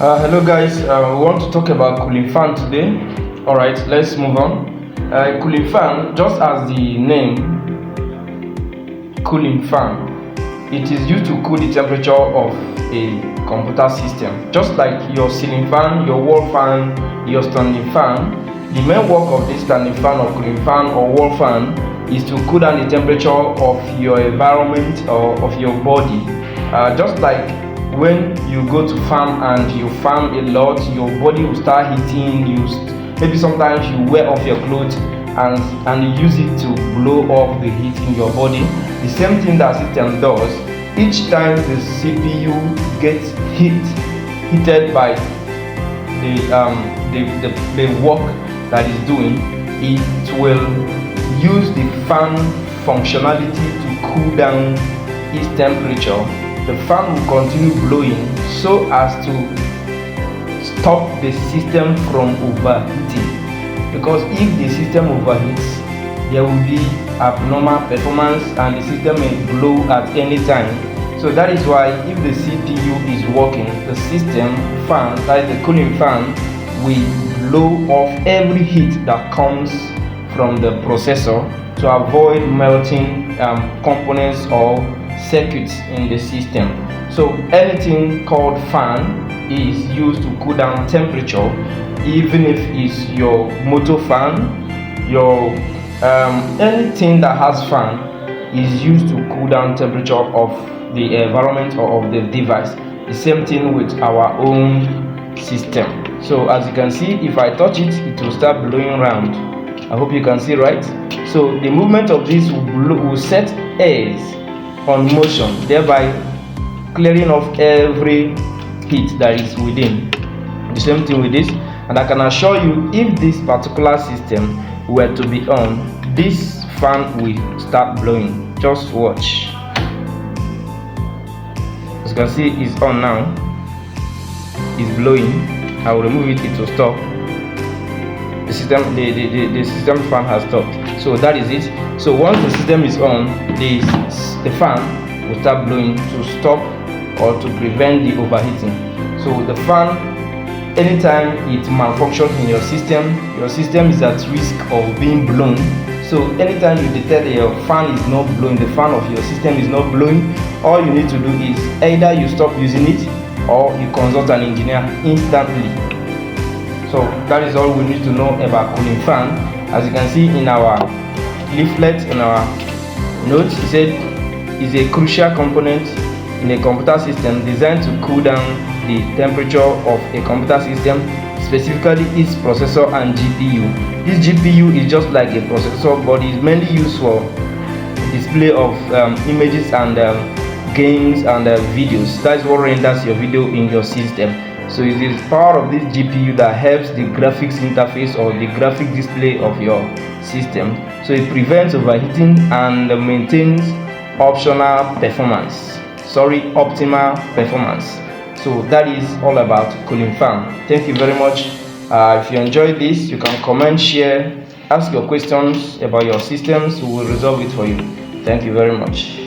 Hello guys, we want to talk about cooling fan today. Alright, let's move on. Cooling fan, just as the name cooling fan, it is used to cool the temperature of a computer system. Just like your ceiling fan, your wall fan, your standing fan, the main work of this standing fan or cooling fan or wall fan is to cool down the temperature of your environment or of your body. Just like when you go to farm and you farm a lot, your body will start heating. Maybe sometimes you wear off your clothes and you use it to blow off the heat in your body. The same thing that system does. Each time the CPU gets heated by the work that it's doing, it will use the fan functionality to cool down its temperature. The fan will continue blowing so as to stop the system from overheating, because if the system overheats, there will be abnormal performance and the system may blow at any time. So that is why if the CPU is working, the system fan, that is the cooling fan, will blow off every heat that comes from the processor to avoid melting components or circuits in the system. So anything called fan is used to cool down temperature, even if it's your motor fan, your anything that has fan is used to cool down temperature of the environment or of the device. The same thing with our own system. So as you can see, if I touch it, it will start blowing around. I hope you can see, right? So the movement of this will set airs on motion, thereby clearing off every heat that is within. The same thing with this, and I can assure you, if this particular system were to be on, this fan will start blowing. Just watch. As you can see, it's on now. It's blowing. I will remove it, it will stop. The system fan has stopped. So that is it. So once the system is on, the fan will start blowing to stop or to prevent the overheating. So the fan, anytime it malfunctions in your system is at risk of being blown. So anytime you detect that your fan is not blowing, the fan of your system is not blowing, all you need to do is either you stop using it or you consult an engineer instantly. So that is all we need to know about cooling fan. As you can see in our leaflet, in our notes, it said is a crucial component in a computer system designed to cool down the temperature of a computer system, specifically its processor and GPU. This GPU is just like a processor, but is mainly used for display of images and games and videos. That's what renders your video in your system. So it is power of this GPU that helps the graphics interface or the graphic display of your system. So it prevents overheating and maintains optimal performance. So that is all about cooling fan. Thank you very much. If you enjoyed this, you can comment, share, ask your questions about your systems. We will resolve it for you. Thank you very much.